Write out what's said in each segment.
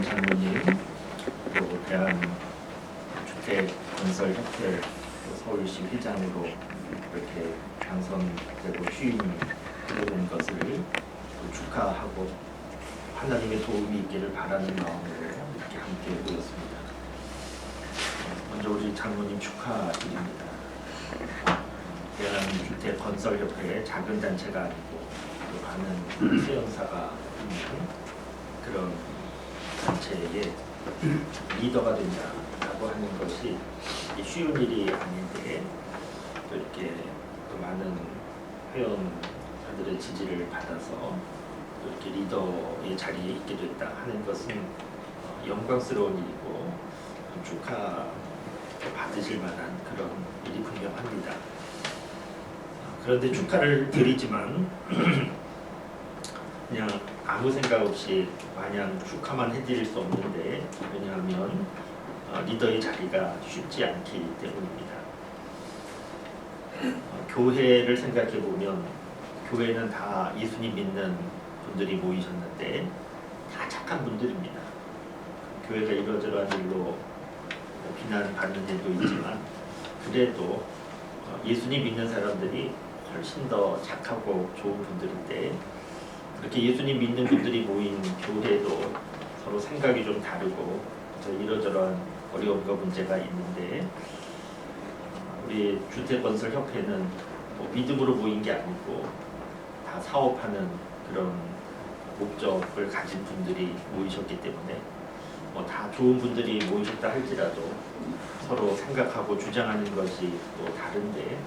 장로님, 또 대한주택건설협회 서울시 회장으로 이렇게 당선되고 취임이 된 것을 또 축하하고 하나님의 도움이 있기를 바라는 마음으로 이렇게 함께 모였습니다. 먼저 우리 장로님 축하드립니다. 대한주택건설협회의 작은 단체가 아니고 또 많은 회원사가 있는 그런 단체의 리더가 된다라고 하는 것이 쉬운 일이 아닌데 또 이렇게 또 많은 회원들의 지지를 받아서 또 이렇게 리더의 자리에 있게 됐다 하는 것은 영광스러운 일이고 축하 받으실 만한 그런 일이 분명합니다. 그런데 축하를 드리지만 그냥 아무 생각 없이 마냥 축하만 해드릴 수 없는데, 왜냐하면 리더의 자리가 쉽지 않기 때문입니다. 교회를 생각해 보면 교회는 다 예수님 믿는 분들이 모이셨는데 다 착한 분들입니다. 교회가 이러저러한 일로 비난받는 일도 있지만 그래도 예수님 믿는 사람들이 훨씬 더 착하고 좋은 분들인데, 이렇게 예수님 믿는 분들이 모인 교회도 서로 생각이 좀 다르고 이러저러한 어려움과 문제가 있는데, 우리 주택건설협회는 뭐 믿음으로 모인 게 아니고 다 사업하는 그런 목적을 가진 분들이 모이셨기 때문에 뭐 다 좋은 분들이 모이셨다 할지라도 서로 생각하고 주장하는 것이 또 다른데,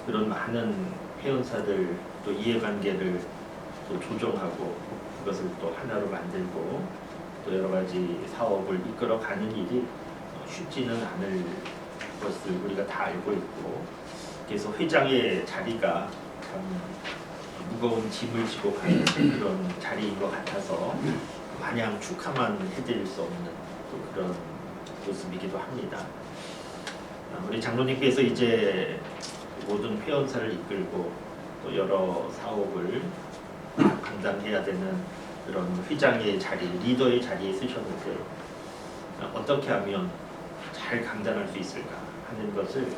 그런 많은 회원사들 또 이해관계를 또 조정하고 그것을 또 하나로 만들고 또 여러 가지 사업을 이끌어가는 일이 쉽지는 않을 것을 우리가 다 알고 있고, 그래서 회장의 자리가 참 무거운 짐을 지고 가는 그런 자리인 것 같아서 마냥 축하만 해드릴 수 없는 또 그런 모습이기도 합니다. 우리 장로님께서 이제 모든 회원사를 이끌고 또 여러 사업을 감당해야 되는 그런 회장의 자리, 리더의 자리에 쓰셨는데 어떻게 하면 잘 감당할 수 있을까 하는 것을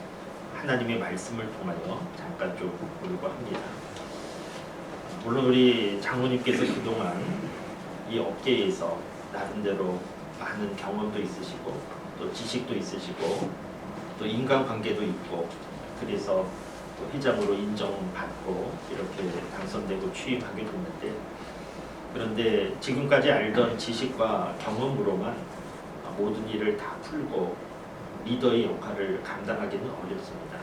하나님의 말씀을 통하여 잠깐 좀 보려고 합니다. 물론 우리 장로님께서 그동안 이 업계에서 나름대로 많은 경험도 있으시고 또 지식도 있으시고 또 인간관계도 있고, 그래서 또 회장으로 인정받고 이렇게 당선되고 취임하게 됐는데, 그런데 지금까지 알던 지식과 경험으로만 모든 일을 다 풀고 리더의 역할을 감당하기는 어렵습니다.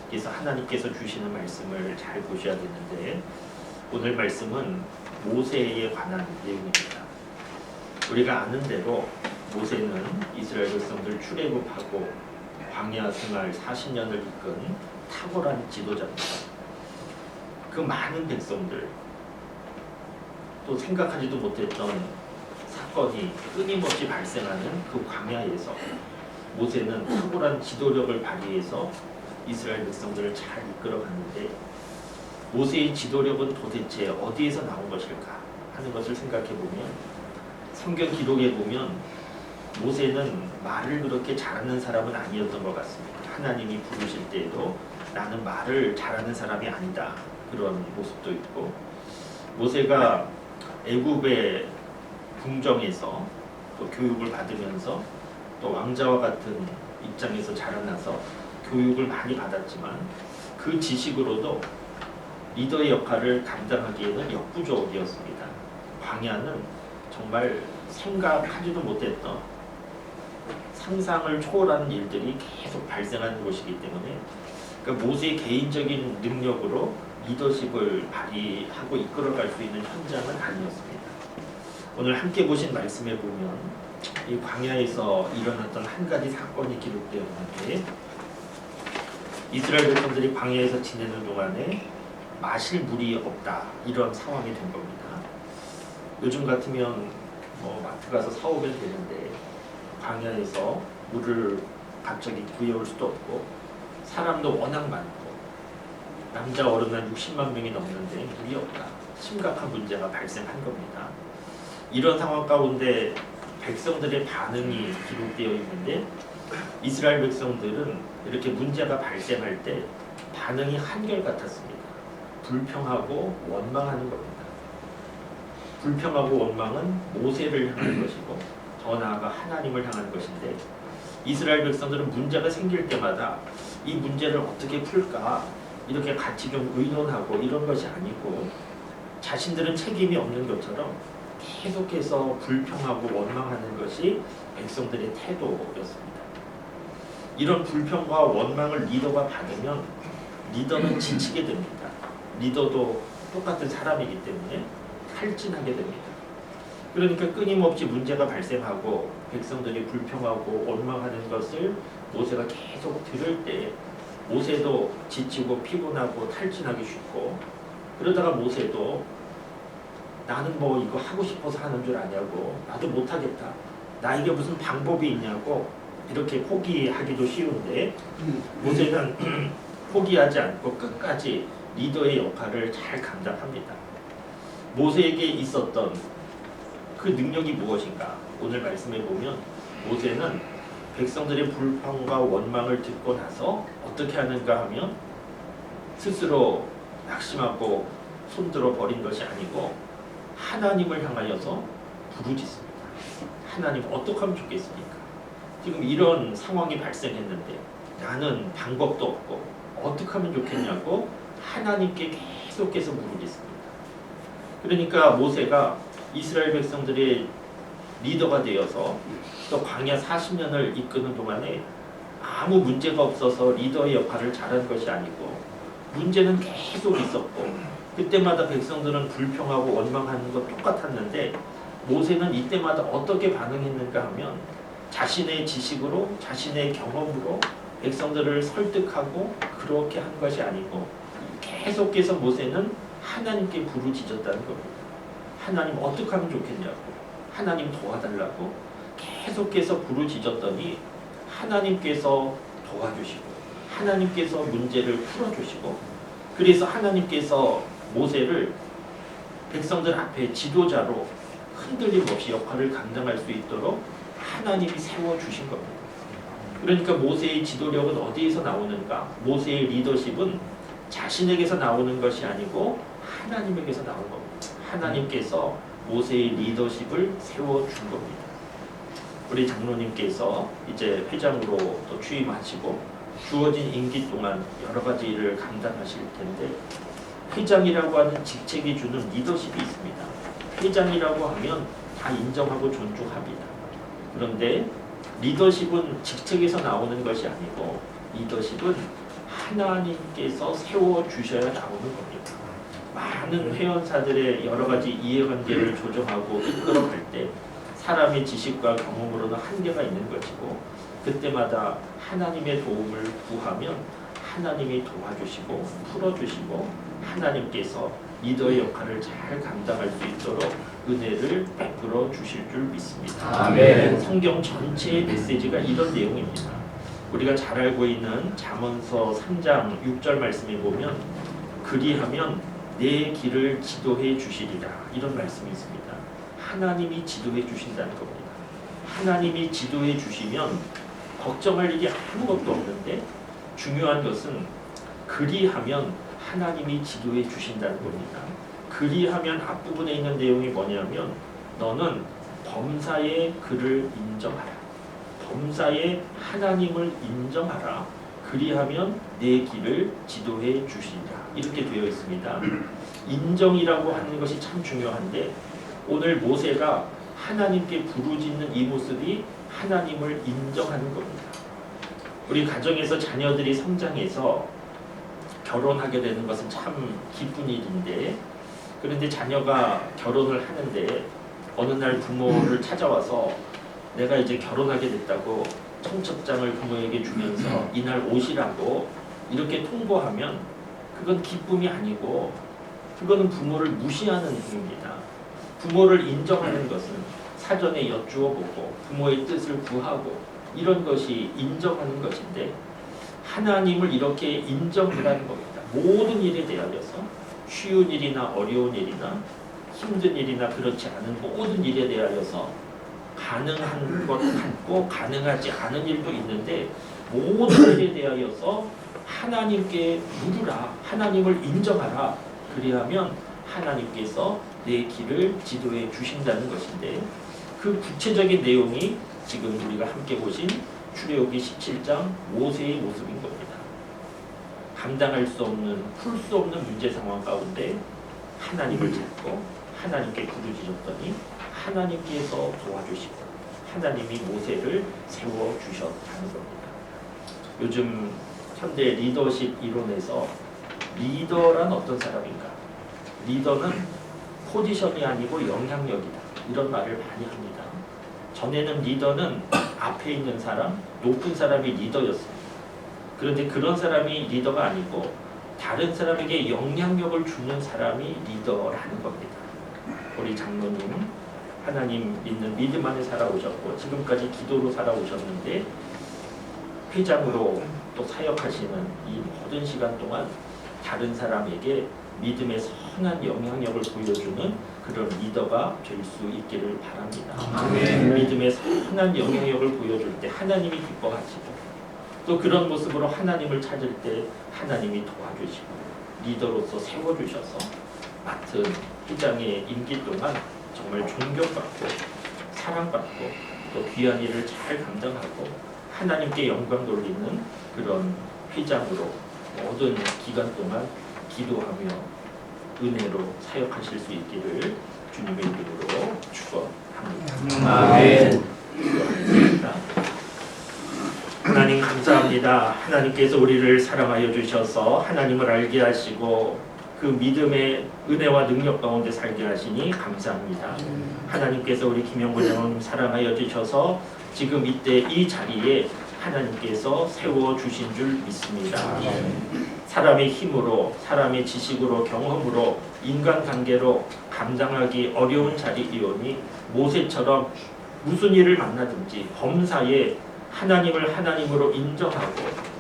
그래서 하나님께서 주시는 말씀을 잘 보셔야 되는데, 오늘 말씀은 모세에 관한 내용입니다. 우리가 아는 대로 모세는 이스라엘 백성들 출애굽하고 광야 생활 40년을 이끈 탁월한 지도자입니다. 그 많은 백성들, 또 생각하지도 못했던 사건이 끊임없이 발생하는 그 광야에서 모세는 탁월한 지도력을 발휘해서 이스라엘 백성들을 잘 이끌어갔는데, 모세의 지도력은 도대체 어디에서 나온 것일까 하는 것을 생각해 보면, 성경 기록에 보면 모세는 말을 그렇게 잘하는 사람은 아니었던 것 같습니다. 하나님이 부르실 때에도 나는 말을 잘하는 사람이 아니다, 그런 모습도 있고, 모세가 애굽의 궁정에서 또 교육을 받으면서 또 왕자와 같은 입장에서 자라나서 교육을 많이 받았지만 그 지식으로도 리더의 역할을 감당하기에는 역부족이었습니다. 광야는 정말 생각하지도 못했던 상상을 초월하는 일들이 계속 발생하는 곳이기 때문에, 그러니까 모세의 개인적인 능력으로 리더십을 발휘하고 이끌어갈 수 있는 현장은 아니었습니다. 오늘 함께 보신 말씀에 보면 이 광야에서 일어났던 한 가지 사건이 기록되어 있는데, 이스라엘 백성들이 광야에서 지내는 동안에 마실 물이 없다, 이런 상황이 된 겁니다. 요즘 같으면 뭐 마트 가서 사오면 되는데 광야에서 물을 갑자기 구해올 수도 없고 사람도 워낙 많고 남자 어른 한 60만 명이 넘는데 물이 없다, 심각한 문제가 발생한 겁니다. 이런 상황 가운데 백성들의 반응이 기록되어 있는데 이스라엘 백성들은 이렇게 문제가 발생할 때 반응이 한결같았습니다. 불평하고 원망하는 겁니다. 불평하고 원망은 모세를 향한 것이고 더 나아가 하나님을 향한 것인데 이스라엘 백성들은 문제가 생길 때마다 이 문제를 어떻게 풀까 이렇게 같이 좀 의논하고 이런 것이 아니고 자신들은 책임이 없는 것처럼 계속해서 불평하고 원망하는 것이 백성들의 태도였습니다. 이런 불평과 원망을 리더가 받으면 리더는 지치게 됩니다. 리더도 똑같은 사람이기 때문에 탈진하게 됩니다. 그러니까 끊임없이 문제가 발생하고 백성들이 불평하고 원망하는 것을 모세가 계속 들을 때 모세도 지치고 피곤하고 탈진하기 쉽고 그러다가 모세도 나는 뭐 이거 하고 싶어서 하는 줄 아냐고 나도 못하겠다 나에게 무슨 방법이 있냐고 이렇게 포기하기도 쉬운데 모세는 포기하지 않고 끝까지 리더의 역할을 잘 감당합니다. 모세에게 있었던 그 능력이 무엇인가? 오늘 말씀해 보면 모세는 백성들의 불평과 원망을 듣고 나서 어떻게 하는가 하면 스스로 낙심하고 손들어 버린 것이 아니고 하나님을 향하여서 부르짖습니다. 하나님 어떻게 하면 좋겠습니까? 지금 이런 상황이 발생했는데 나는 방법도 없고 어떻게 하면 좋겠냐고 하나님께 계속해서 부르짖습니다. 그러니까 모세가 이스라엘 백성들의 리더가 되어서 또 광야 40년을 이끄는 동안에 아무 문제가 없어서 리더의 역할을 잘한 것이 아니고 문제는 계속 있었고 그때마다 백성들은 불평하고 원망하는 것 똑같았는데 모세는 이때마다 어떻게 반응했는가 하면 자신의 지식으로 자신의 경험으로 백성들을 설득하고 그렇게 한 것이 아니고 계속해서 모세는 하나님께 부르짖었다는 겁니다. 하나님 어떻게 하면 좋겠냐고 하나님 도와달라고 계속해서 부르짖었더니 하나님께서 도와주시고 하나님께서 문제를 풀어주시고 그래서 하나님께서 모세를 백성들 앞에 지도자로 흔들림 없이 역할을 감당할 수 있도록 하나님이 세워주신 겁니다. 그러니까 모세의 지도력은 어디에서 나오는가? 모세의 리더십은 자신에게서 나오는 것이 아니고 하나님에게서 나온 겁니다. 하나님께서 모세의 리더십을 세워준 겁니다. 우리 장로님께서 이제 회장으로 또 취임하시고 주어진 임기 동안 여러 가지 일을 감당하실 텐데 회장이라고 하는 직책이 주는 리더십이 있습니다. 회장이라고 하면 다 인정하고 존중합니다. 그런데 리더십은 직책에서 나오는 것이 아니고 리더십은 하나님께서 세워주셔야 나오는 겁니다. 많은 회원사들의 여러 가지 이해관계를 조정하고 이끌어갈 때 사람의 지식과 경험으로는 한계가 있는 것이고 그때마다 하나님의 도움을 구하면 하나님이 도와주시고 풀어주시고 하나님께서 리더의 역할을 잘 감당할 수 있도록 은혜를 베풀어 주실 줄 믿습니다. 아멘. 성경 전체의 메시지가 이런 내용입니다. 우리가 잘 알고 있는 잠언서 3장 6절 말씀에 보면 그리하면 내 길을 지도해 주시리라 이런 말씀이 있습니다. 하나님이 지도해 주신다는 겁니다. 하나님이 지도해 주시면 걱정할 일이 아무것도 없는데 중요한 것은 그리하면 하나님이 지도해 주신다는 겁니다. 그리하면 앞부분에 있는 내용이 뭐냐면 너는 범사의 그를 인정하라. 범사의 하나님을 인정하라. 그리하면 내 길을 지도해 주시리라. 이렇게 되어 있습니다. 인정이라고 하는 것이 참 중요한데 오늘 모세가 하나님께 부르짖는 이 모습이 하나님을 인정하는 겁니다. 우리 가정에서 자녀들이 성장해서 결혼하게 되는 것은 참 기쁜 일인데 그런데 자녀가 결혼을 하는데 어느 날 부모를 찾아와서 내가 이제 결혼하게 됐다고 청첩장을 부모에게 주면서 이날 오시라고 이렇게 통보하면 그건 기쁨이 아니고 그거는 부모를 무시하는 행위입니다. 부모를 인정하는 것은 사전에 여쭈어보고 부모의 뜻을 구하고 이런 것이 인정하는 것인데 하나님을 이렇게 인정하라는 겁니다. 모든 일에 대하여서 쉬운 일이나 어려운 일이나 힘든 일이나 그렇지 않은 모든 일에 대하여서 가능한 것 같고 가능하지 않은 일도 있는데 모든 일에 대하여서 하나님께 물으라. 하나님을 인정하라. 그리하면 하나님께서 내 길을 지도해 주신다는 것인데 그 구체적인 내용이 지금 우리가 함께 보신 출애굽기 17장 모세의 모습인 겁니다. 감당할 수 없는, 풀 수 없는 문제 상황 가운데 하나님을 찾고 하나님께 부르짖었더니 하나님께서 도와주시고 하나님이 모세를 세워주셨다는 겁니다. 요즘 현대 리더십 이론에서 리더란 어떤 사람인가? 리더는 포지션이 아니고 영향력이다. 이런 말을 많이 합니다. 전에는 리더는 앞에 있는 사람, 높은 사람이 리더였습니다. 그런데 그런 사람이 리더가 아니고 다른 사람에게 영향력을 주는 사람이 리더라는 겁니다. 우리 장로님 하나님 믿는 믿음 안에 살아오셨고 지금까지 기도로 살아오셨는데 회장으로 또 사역하시는 이 모든 시간 동안 다른 사람에게 믿음의 선한 영향력을 보여주는 그런 리더가 될 수 있기를 바랍니다. 믿음의 선한 영향력을 보여줄 때 하나님이 기뻐하시고 또 그런 모습으로 하나님을 찾을 때 하나님이 도와주시고 리더로서 세워주셔서 맡은 회장의 임기 동안 정말 존경받고 사랑받고 또 귀한 일을 잘 감당하고 하나님께 영광 돌리는 그런 회장으로 모든 기간 동안 기도하며 은혜로 사역하실 수 있기를 주님의 이름으로 축원합니다. 아멘. 하나님 감사합니다. 하나님께서 우리를 사랑하여 주셔서 하나님을 알게 하시고 그 믿음의 은혜와 능력 가운데 살게 하시니 감사합니다. 하나님께서 우리 김영곤 장로님 사랑하여 주셔서 지금 이때 이 자리에 하나님께서 세워주신 줄 믿습니다. 사람의 힘으로, 사람의 지식으로, 경험으로, 인간관계로 감당하기 어려운 자리이오니 모세처럼 무슨 일을 만나든지 범사에 하나님을 하나님으로 인정하고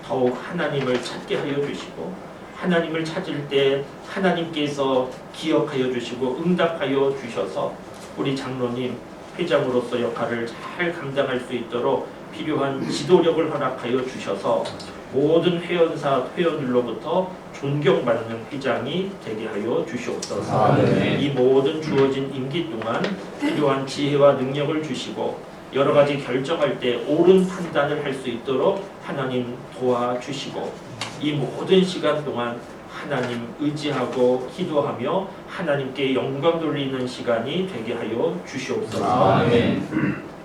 더욱 하나님을 찾게 하여 주시고 하나님을 찾을 때 하나님께서 기억하여 주시고 응답하여 주셔서 우리 장로님 회장으로서 역할을 잘 감당할 수 있도록 필요한 지도력을 허락하여 주셔서 모든 회원사 회원들로부터 존경받는 회장이 되게 하여 주시옵소서. 이 모든 주어진 임기 동안 필요한 지혜와 능력을 주시고 여러 가지 결정할 때 옳은 판단을 할 수 있도록 하나님 도와주시고 이 모든 시간 동안 하나님 의지하고 기도하며 하나님께 영광 돌리는 시간이 되게 하여 주시옵소서.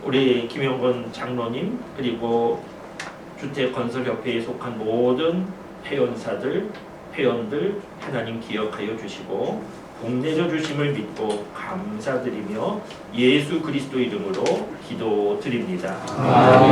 우리 김영건 장로님 그리고 주택건설협회에 속한 모든 회원사들, 회원들 하나님 기억하여 주시고 복 내려 주심을 믿고 감사드리며 예수 그리스도 이름으로 기도드립니다.